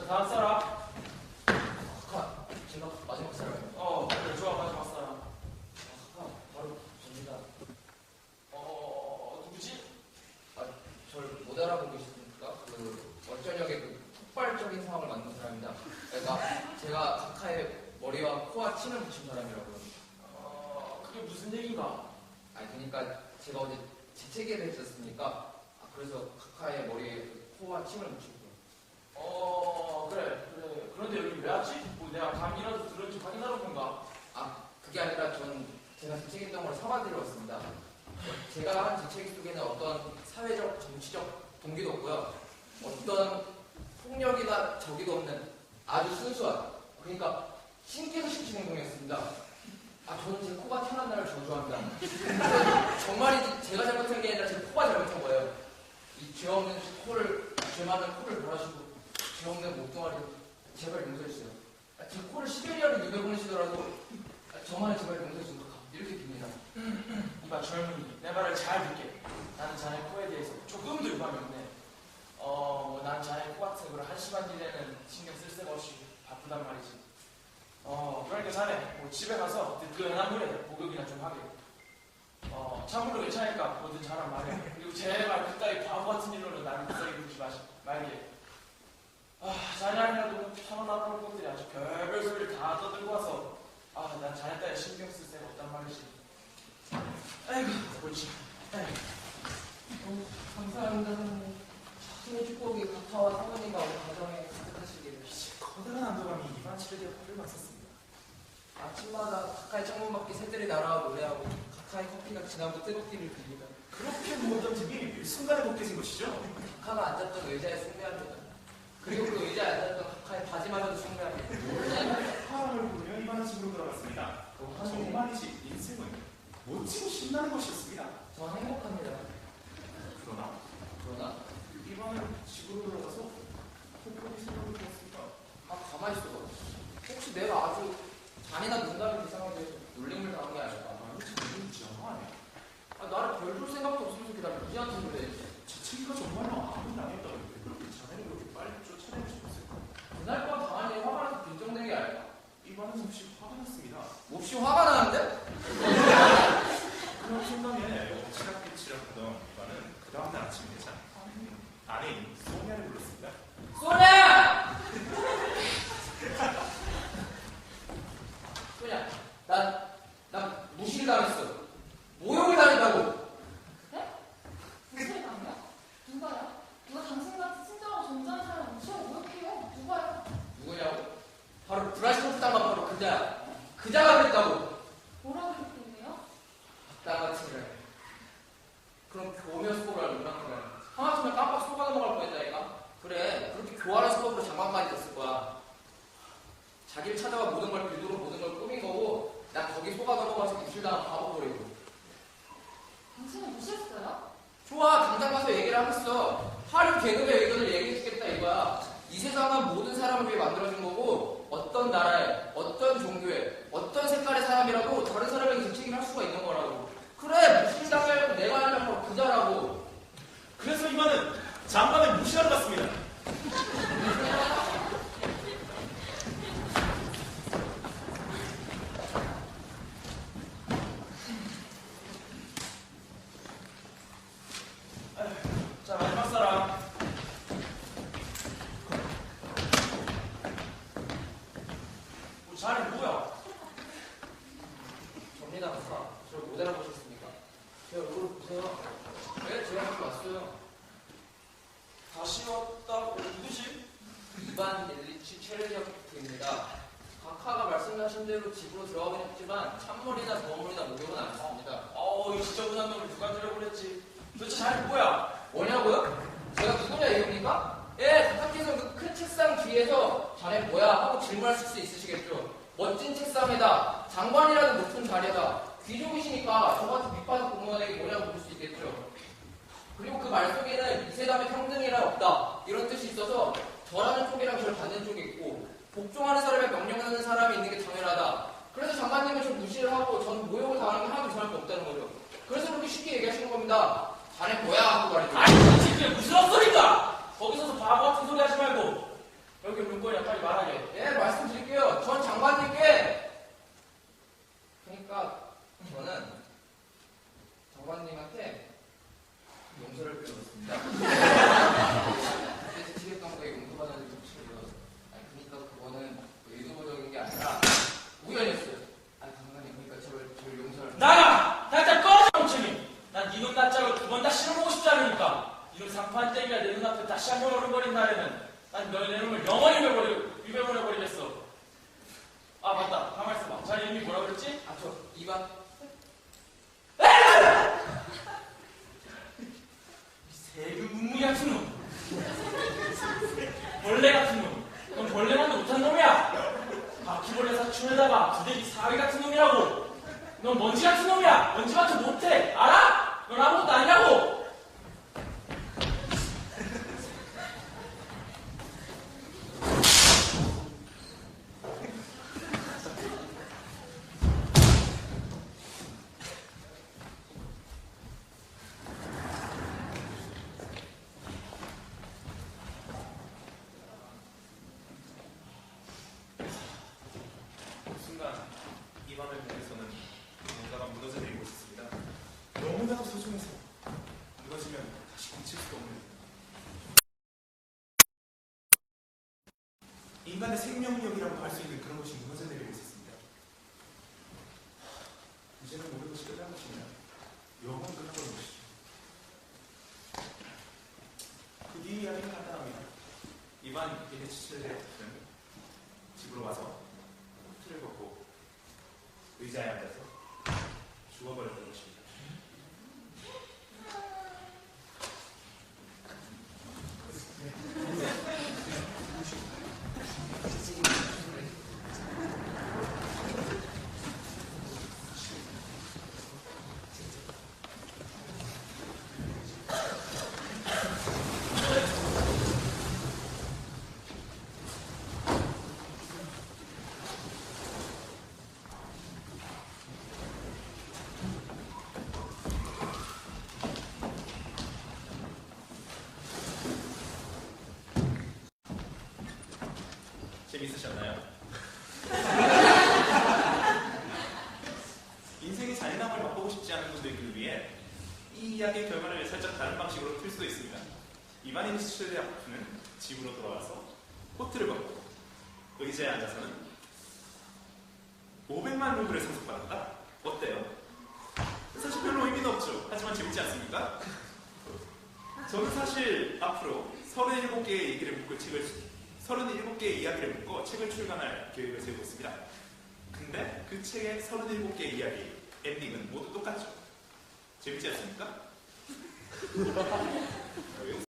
다음 사람. 제가 마지막 사람이에요. 그래, 좋아, 마지막 사람. 바로 접니다. 누구지? 저를 못 알아보고 계십니까? 어쩌력의 폭발적인 상황을 만든 사람입니다. 그러니까 제가 카카의 머리와 코와 침을 붙인 사람이라고요. 그게 무슨 얘기인가? 그러니까 제가 어제 재채기를 했었으니까 그래서 카카의 머리에 코와 침을 붙이고. 그래. 그런데 여기 왜 왔지? 뭐 내가 감기라도 들었는지 확인하러 본가? 그게 아니라 제가 재채기했던 걸 사과드리러 왔습니다. 제가 한 재채기 속에는 어떤 사회적, 정치적 동기도 없고요. 어떤 폭력이나 적이도 없는 아주 순수한, 그러니까 신께서 시킨 행동이었습니다. 저는 제 코가 태어난 날을 저주합니다. 정말이지 제가 잘못한 게 아니라 제 코가 잘못한 거예요. 이 죄 없는 코를, 죄 많은 코를 몰아주고 죄 없는 목동아리 제발 용서해주세요. 제 코를 시베리아로 유배 보내시더라도 저만의 제발 용서해주세요. 이렇게 빕니다. 이봐 젊은이, 내 말을 잘 듣게. 나는 자네 코에 대해서 조금도 유감이 없네. 난 자네 코 같은 걸 한심한 일에는 신경 쓸 새가 없이 바쁘단 말이지. 그러니까 자네 뭐 집에 가서 뜨끈한 물에 목욕이나 좀 하게. 찬물로 괜찮으니까 뭐든 잘한 말이야. 그리고 제발 그따위 바보 같은 일로는 나를 무사히 두지 말게. 자네 아니라도 차만 알아볼 것들이 아주 별별 소리를 다 떠들고 와서 난 자네 따위 신경 쓸 새가 없단 말이지. 아이고, 옳지. 감사합니다. 신의 축복이 각하와 사모님과 가정에 가득하시기를. 커다란 안도감이 이반 치료대에 코를 맞섰습니다. 아침마다 가까이 창문 밖에 새들이 날아와 노래하고 가까이 커피가 지나고 뜨겁기를 빕니다. 그렇게 모든 등이 순간에 벗겨진 것이죠? 가카가 앉았던 의자에 숭배합니다. 그리고 그 의자에 앉았던 가카의 바지마저도 숭배합니다. 화환을 보며 이반한 집으로 돌아갔습니다. 정말이지 인생은 멋지고 신나는 것이었습니다. 저 행복합니다. 그러나 이반은 집으로 돌아가서 콧구리 생각을 들었습니다. 가만히 있어봐. 혹시 내가 아주 잔인한 농담이 이상하게 놀림을 당한 게 아닐까? 나를 별 줄 생각도 없으면서 그다음에 니한테 그래. 재채기가 정말로 아무리 안 했다고 왜 그렇게 자네를 그렇게 빨리 쫓아내고 싶었을까? 그날 밤 당한 일이 화가 나서 빈정된 게 아닐까? 이반은 몹시 화가 났습니다. 몹시 화가 나는데? 그런 순간에 엎치락뒤치락하던 이반은 그 다음날 아침 되자 아내인 소냐를 불렀습니다. 소냐! 소냐, 난 무시를 당했어. 모욕을 당했다고. 네? 무시를 당해요? 누가요? 누가 당신같이 친절하고 존재하는 사람을 무시하고 모욕해요? 누가요? 누구냐고? 바로 브라시코프 당한 바로 그자야. 그자가 그랬다고. 뭐라고 그랬는데요? 나같이 그래. 그럼 교묘 수법을 누락하면 하마터면 깜빡 속아 넘어갈 뻔했다니까. 그래, 그렇게 교활한 수법으로 장관까지 됐을 거야. 자기를 찾아와 모든 걸 빌드로 모든 걸 꾸민 거고 난 거기 속아 넘어가서 입술당한 바보 버리고. 당신은 무시했어요? 좋아, 당장 가서 얘기를 하겠어. 하류 계급의 의견을 얘기해주겠다 이거야. 이 세상은 모든 사람을 위해 만들어진 거고 어떤 나라에, 어떤 종교에, 어떤 색깔의 사람이라도 다른 사람에게 재채기를 할 수가 있는 거라고. 그래, 무시를 당하려고 내가 하려고 바로 그자라고. 그래서 이반은 장관을 무시하러 갔습니다. 자, 마지막 사람. 자네 뭐야? 접니다, 가사. 저를 못 알아보셨습니까? 제 얼굴을 보세요. 네, 제가 이렇게 왔어요. 다시 왔다고 누구지? 이반 일리치 체르리아프입니다. 각하가 말씀하신 대로 집으로 들어가긴 했지만 찬물이나 더운물이나 목욕은 안 했습니다. 이 지저분한 놈을 누가 들여보냈지? 도대체 자네 뭐야? 뭐냐고요? 제가 누구냐 이겁니까? 예, 각하께서 그 큰 책상 뒤에서 자네 뭐야 하고 질문하실 수 있으시겠죠. 멋진 책상에다 장관이라는 높은 자리에다 귀족이시니까 저같은 밑바닥 공무원에게 뭐냐고 물을 수 있겠죠. 그리고 그 말 속에는 이 세상에 평등이란 없다 이런 뜻이 있어서 저라는 쪽이랑 저를 받는 쪽이 있고 복종하는 사람에 명령하는 사람이 있는 게 당연하다. 그래서 장관님은 저 무시를 하고 저는 모욕을 당하는 게 하나도 이상할 게 없다는 거죠. 그래서 그렇게 쉽게 얘기하시는 겁니다. 자네 뭐야 하고 말이죠. 아니, 그게 무슨 헛소리인가? 거기 서서 바보 같은 소리 하지 말고 여기 물건이야 빨리 말하게. 예, 말씀드릴게요. 전 장관님께. 그러니까 저는 장관님한테 용서를 빌었습니다. 그때 지치겠던 거에 용서받아야 정치를 아니 그러니까 그거는 의도적인 게 아니라 우연이었어요. 아니 장관님 그러니까 저를 용서를. 나가! 당장 꺼져 멍청이! 난 네 눈 낯짝을 두 번 다 실어보고 싶지 않으니까 이놈 상판땡이가 내 눈앞에 다시 한 번 오른거린다면 난 너의 내 놈을 영원히 위배보내버리겠어. 아 맞다 가만 있어봐. 자네 이름이 뭐라 그랬지? 아 저 이반 이 세균 문무기 같은 놈. 벌레 같은 놈. 넌 벌레만도 못한 놈이야. 바퀴벌레 사춘에다가 부대기 사위 같은 놈이라고. 넌 먼지 같은 놈이야. 먼지만도 못해. 알아? 넌 아무것도 아니라고. 순간 이 밤의 몸에서는 뭔가가 무너져 내리고 있었습니다. 너무나도 소중해서 무너지면 다시 고칠 수도 없는 인간의 생명력이라고 할 수 있는 그런 것이 무너져 내리고 있었습니다. 이제는 모든 것이 끝난 것이냐? 영원 끝나버린 것이죠. 그 뒤 이야기는 간단합니다. 이반 베네치첼레의 아버지는 집으로 와서 코트를 벗고 의자에 앉아서 죽어버렸던 것입니다. 재밌으셨나요? 인생의 잔인함을 맛보고 싶지 않은 분들을 위해 이 이야기의 결말을 살짝 다른 방식으로 틀 수도 있습니다. 이바니 시출의 아프는 집으로 돌아와서 코트를 벗고 의자에 앉아서는 500만 루블을 상속받았다? 어때요? 사실 별로 의미는 없죠. 하지만 재밌지 않습니까? 저는 사실 앞으로 37개의 얘기를 묶을 책을 37개의 이야기를 묶어 책을 출간할 계획을 세우고 있습니다. 근데 그 책의 37개의 이야기, 엔딩은 모두 똑같죠. 재밌지 않습니까? 왜 웃으세요?